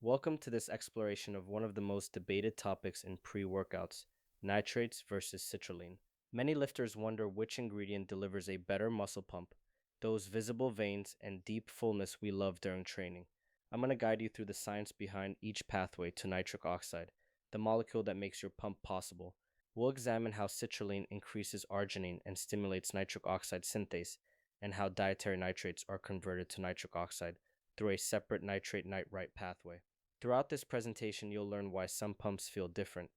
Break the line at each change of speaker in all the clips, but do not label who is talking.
Welcome to this exploration of one of the most debated topics in pre-workouts, nitrates versus citrulline. Many lifters wonder which ingredient delivers a better muscle pump, those visible veins and deep fullness we love during training. I'm going to guide you through the science behind each pathway to nitric oxide, the molecule that makes your pump possible. We'll examine how citrulline increases arginine and stimulates nitric oxide synthase, and how dietary nitrates are converted to nitric oxide through a separate nitrate-nitrite pathway. Throughout this presentation, you'll learn why some pumps feel different,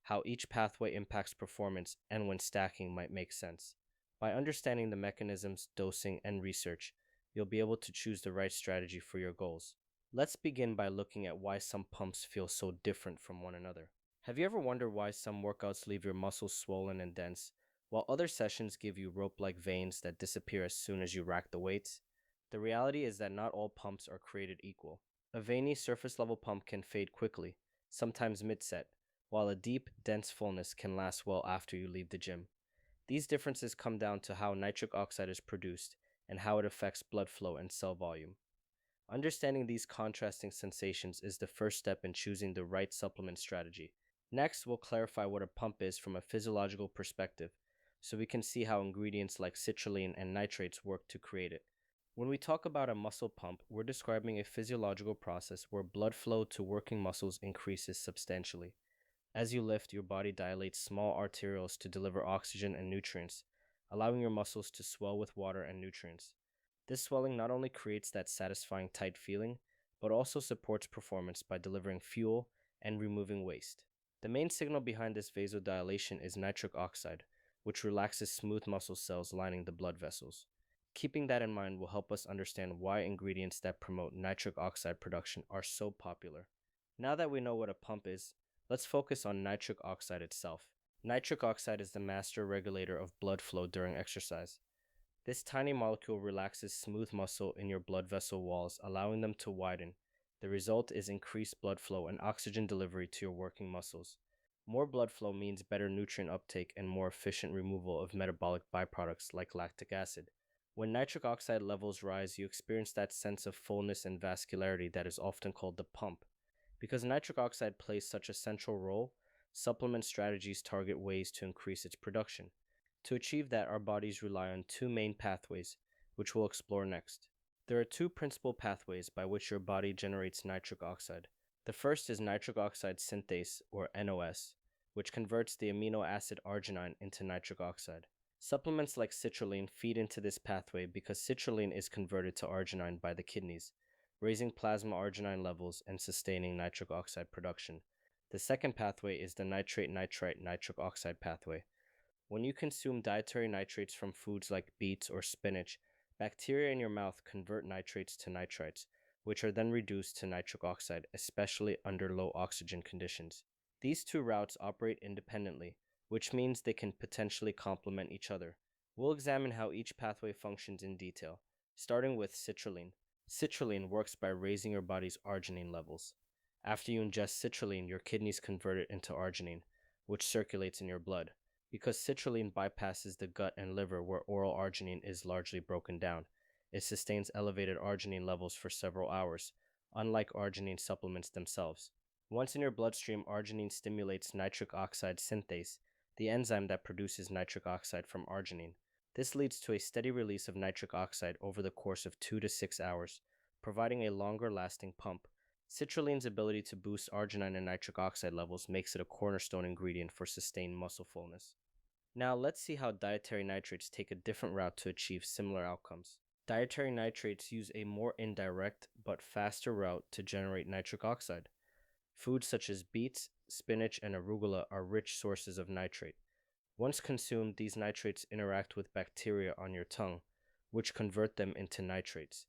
how each pathway impacts performance, and when stacking might make sense. By understanding the mechanisms, dosing, and research, you'll be able to choose the right strategy for your goals. Let's begin by looking at why some pumps feel so different from one another. Have you ever wondered why some workouts leave your muscles swollen and dense, while other sessions give you rope-like veins that disappear as soon as you rack the weights? The reality is that not all pumps are created equal. A veiny surface-level pump can fade quickly, sometimes mid-set, while a deep, dense fullness can last well after you leave the gym. These differences come down to how nitric oxide is produced and how it affects blood flow and cell volume. Understanding these contrasting sensations is the first step in choosing the right supplement strategy. Next, we'll clarify what a pump is from a physiological perspective, so we can see how ingredients like citrulline and nitrates work to create it. When we talk about a muscle pump, we're describing a physiological process where blood flow to working muscles increases substantially. As you lift, your body dilates small arterioles to deliver oxygen and nutrients, allowing your muscles to swell with water and nutrients. This swelling not only creates that satisfying tight feeling, but also supports performance by delivering fuel and removing waste. The main signal behind this vasodilation is nitric oxide, which relaxes smooth muscle cells lining the blood vessels. Keeping that in mind will help us understand why ingredients that promote nitric oxide production are so popular. Now that we know what a pump is, let's focus on nitric oxide itself. Nitric oxide is the master regulator of blood flow during exercise. This tiny molecule relaxes smooth muscle in your blood vessel walls, allowing them to widen. The result is increased blood flow and oxygen delivery to your working muscles. More blood flow means better nutrient uptake and more efficient removal of metabolic byproducts like lactic acid. When nitric oxide levels rise, you experience that sense of fullness and vascularity that is often called the pump. Because nitric oxide plays such a central role, supplement strategies target ways to increase its production. To achieve that, our bodies rely on two main pathways, which we'll explore next. There are two principal pathways by which your body generates nitric oxide. The first is nitric oxide synthase, or NOS, which converts the amino acid arginine into nitric oxide. Supplements like citrulline feed into this pathway because citrulline is converted to arginine by the kidneys, raising plasma arginine levels and sustaining nitric oxide production. The second pathway is the nitrate-nitrite nitric oxide pathway. When you consume dietary nitrates from foods like beets or spinach, bacteria in your mouth convert nitrates to nitrites, which are then reduced to nitric oxide, especially under low oxygen conditions. These two routes operate independently, which means they can potentially complement each other. We'll examine how each pathway functions in detail, starting with citrulline. Citrulline works by raising your body's arginine levels. After you ingest citrulline, your kidneys convert it into arginine, which circulates in your blood. Because citrulline bypasses the gut and liver where oral arginine is largely broken down, it sustains elevated arginine levels for several hours, unlike arginine supplements themselves. Once in your bloodstream, arginine stimulates nitric oxide synthase, the enzyme that produces nitric oxide from arginine. This leads to a steady release of nitric oxide over the course of 2 to 6 hours, providing a longer-lasting pump. Citrulline's ability to boost arginine and nitric oxide levels makes it a cornerstone ingredient for sustained muscle fullness. Now let's see how dietary nitrates take a different route to achieve similar outcomes. Dietary nitrates use a more indirect but faster route to generate nitric oxide. Foods such as beets, spinach, and arugula are rich sources of nitrate. Once consumed, these nitrates interact with bacteria on your tongue, which convert them into nitrates.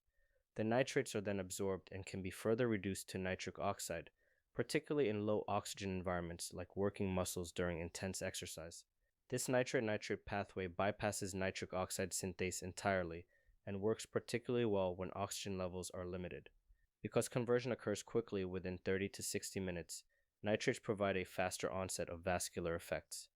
The nitrates are then absorbed and can be further reduced to nitric oxide, particularly in low oxygen environments like working muscles during intense exercise. This nitrate-nitrate pathway bypasses nitric oxide synthase entirely and works particularly well when oxygen levels are limited. Because conversion occurs quickly within 30 to 60 minutes, nitrates provide a faster onset of vascular effects.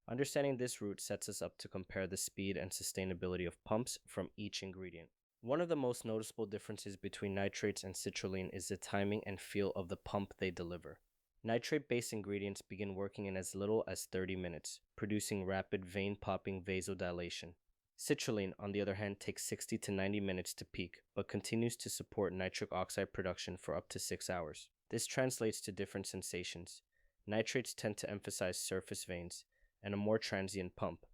Understanding this route sets us up to compare the speed and sustainability of pumps from each ingredient. One of the most noticeable differences between nitrates and citrulline is the timing and feel of the pump they deliver. Nitrate-based ingredients begin working in as little as 30 minutes, producing rapid vein-popping vasodilation. Citrulline, on the other hand, takes 60 to 90 minutes to peak, but continues to support nitric oxide production for up to 6 hours. This translates to different sensations. Nitrates tend to emphasize surface veins and a more transient pump,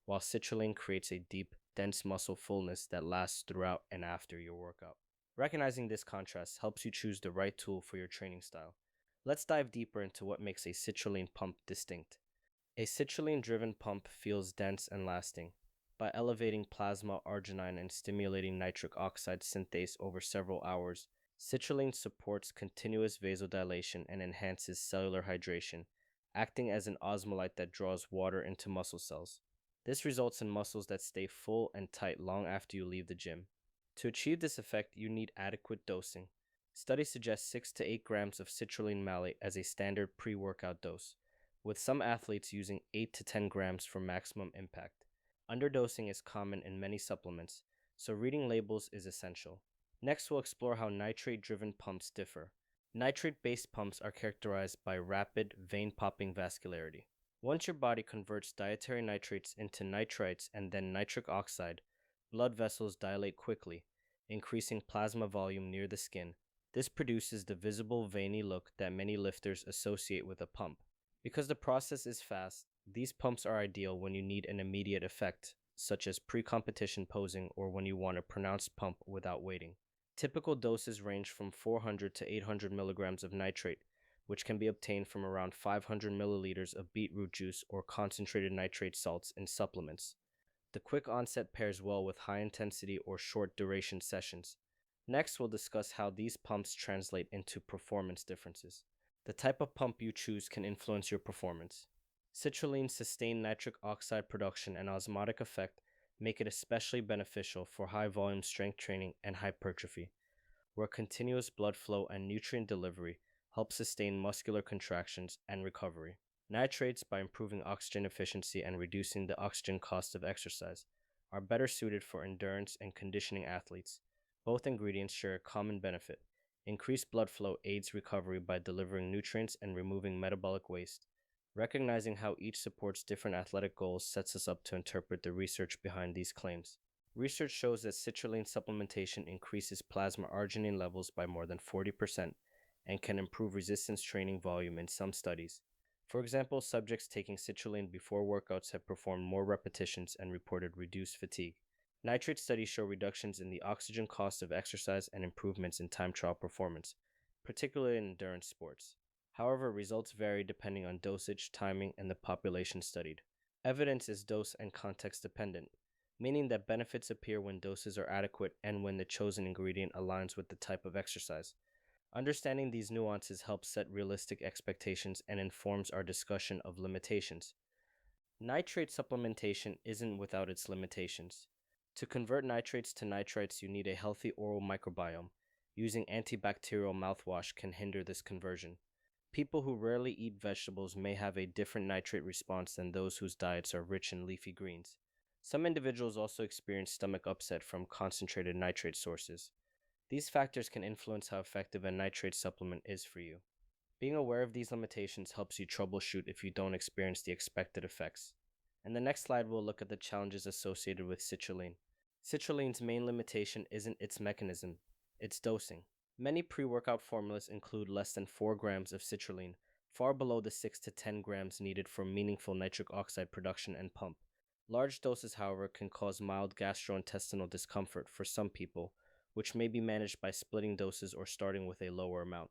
while citrulline creates a deep, dense muscle fullness that lasts throughout and after your workout. Recognizing this contrast helps you choose the right tool for your training style. Let's dive deeper into what makes a citrulline pump distinct. A citrulline-driven pump feels dense and lasting. By elevating plasma arginine and stimulating nitric oxide synthase over several hours, citrulline supports continuous vasodilation and enhances cellular hydration, acting as an osmolyte that draws water into muscle cells. This results in muscles that stay full and tight long after you leave the gym. To achieve this effect, you need adequate dosing. Studies suggest 6 to 8 grams of citrulline malate as a standard pre-workout dose, with some athletes using 8 to 10 grams for maximum impact. Underdosing is common in many supplements, so reading labels is essential. Next, we'll explore how nitrate-driven pumps differ. Nitrate-based pumps are characterized by rapid, vein-popping vascularity. Once your body converts dietary nitrates into nitrites and then nitric oxide, blood vessels dilate quickly, increasing plasma volume near the skin. This produces the visible veiny look that many lifters associate with a pump. Because the process is fast, these pumps are ideal when you need an immediate effect, such as pre-competition posing or when you want a pronounced pump without waiting. Typical doses range from 400 to 800 milligrams of nitrate, which can be obtained from around 500 milliliters of beetroot juice or concentrated nitrate salts in supplements. The quick onset pairs well with high-intensity or short-duration sessions. Next, we'll discuss how these pumps translate into performance differences. The type of pump you choose can influence your performance. Citrulline's sustained nitric oxide production and osmotic effect make it especially beneficial for high-volume strength training and hypertrophy, where continuous blood flow and nutrient delivery help sustain muscular contractions and recovery. Nitrates, by improving oxygen efficiency and reducing the oxygen cost of exercise, are better suited for endurance and conditioning athletes. Both ingredients share a common benefit. Increased blood flow aids recovery by delivering nutrients and removing metabolic waste. Recognizing how each supports different athletic goals sets us up to interpret the research behind these claims. Research shows that citrulline supplementation increases plasma arginine levels by more than 40% and can improve resistance training volume in some studies. For example, subjects taking citrulline before workouts have performed more repetitions and reported reduced fatigue. Nitrate studies show reductions in the oxygen cost of exercise and improvements in time trial performance, particularly in endurance sports. However, results vary depending on dosage, timing, and the population studied. Evidence is dose and context dependent, meaning that benefits appear when doses are adequate and when the chosen ingredient aligns with the type of exercise. Understanding these nuances helps set realistic expectations and informs our discussion of limitations. Nitrate supplementation isn't without its limitations. To convert nitrates to nitrites, you need a healthy oral microbiome. Using antibacterial mouthwash can hinder this conversion. People who rarely eat vegetables may have a different nitrate response than those whose diets are rich in leafy greens. Some individuals also experience stomach upset from concentrated nitrate sources. These factors can influence how effective a nitrate supplement is for you. Being aware of these limitations helps you troubleshoot if you don't experience the expected effects. In the next slide, we'll look at the challenges associated with citrulline. Citrulline's main limitation isn't its mechanism, it's dosing. Many pre-workout formulas include less than 4 grams of citrulline, far below the 6 to 10 grams needed for meaningful nitric oxide production and pump. Large doses, however, can cause mild gastrointestinal discomfort for some people, which may be managed by splitting doses or starting with a lower amount.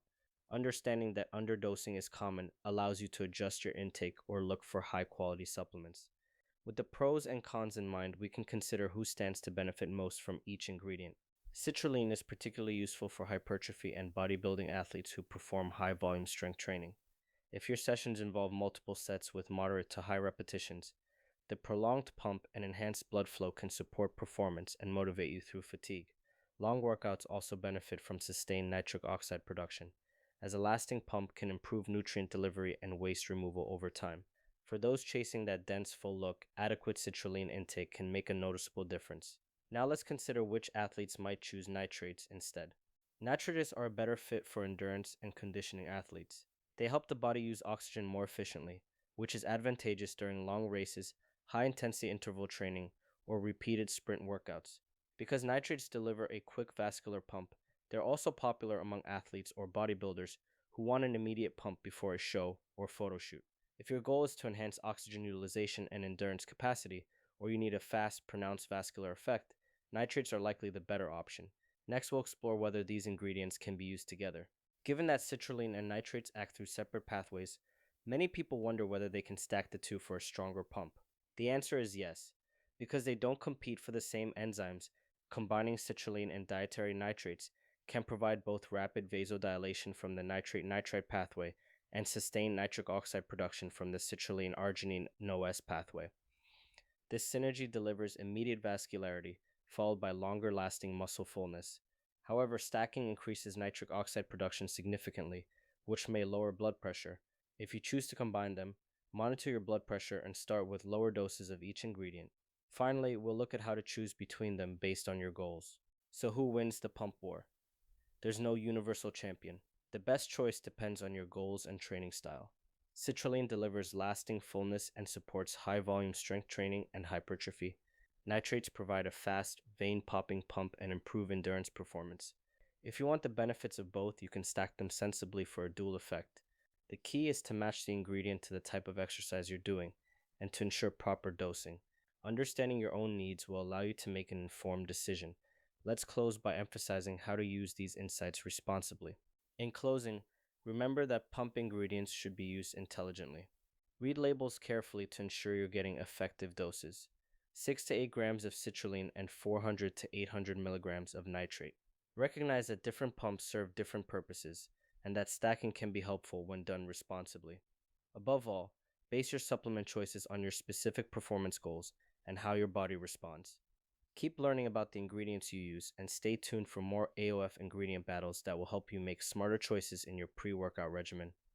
Understanding that underdosing is common allows you to adjust your intake or look for high-quality supplements. With the pros and cons in mind, we can consider who stands to benefit most from each ingredient. Citrulline is particularly useful for hypertrophy and bodybuilding athletes who perform high-volume strength training. If your sessions involve multiple sets with moderate to high repetitions, the prolonged pump and enhanced blood flow can support performance and motivate you through fatigue. Long workouts also benefit from sustained nitric oxide production, as a lasting pump can improve nutrient delivery and waste removal over time. For those chasing that dense, full look, adequate citrulline intake can make a noticeable difference. Now let's consider which athletes might choose nitrates instead. Nitrates are a better fit for endurance and conditioning athletes. They help the body use oxygen more efficiently, which is advantageous during long races, high intensity interval training, or repeated sprint workouts. Because nitrates deliver a quick vascular pump, they're also popular among athletes or bodybuilders who want an immediate pump before a show or photo shoot. If your goal is to enhance oxygen utilization and endurance capacity, or you need a fast, pronounced vascular effect, nitrates are likely the better option. Next, we'll explore whether these ingredients can be used together. Given that citrulline and nitrates act through separate pathways, many people wonder whether they can stack the two for a stronger pump. The answer is yes. Because they don't compete for the same enzymes, combining citrulline and dietary nitrates can provide both rapid vasodilation from the nitrate-nitrite pathway and sustained nitric oxide production from the citrulline arginine NOS pathway. This synergy delivers immediate vascularity, followed by longer lasting muscle fullness. However, stacking increases nitric oxide production significantly, which may lower blood pressure. If you choose to combine them, monitor your blood pressure and start with lower doses of each ingredient. Finally, we'll look at how to choose between them based on your goals. So, who wins the pump war? There's no universal champion. The best choice depends on your goals and training style. Citrulline delivers lasting fullness and supports high volume strength training and hypertrophy. Nitrates provide a fast, vein popping pump and improve endurance performance. If you want the benefits of both, you can stack them sensibly for a dual effect. The key is to match the ingredient to the type of exercise you're doing and to ensure proper dosing. Understanding your own needs will allow you to make an informed decision. Let's close by emphasizing how to use these insights responsibly. In closing, remember that pump ingredients should be used intelligently. Read labels carefully to ensure you're getting effective doses. 6 to 8 grams of citrulline and 400 to 800 milligrams of nitrate. Recognize that different pumps serve different purposes, and that stacking can be helpful when done responsibly. Above all, base your supplement choices on your specific performance goals and how your body responds. Keep learning about the ingredients you use and stay tuned for more AOF ingredient battles that will help you make smarter choices in your pre-workout regimen.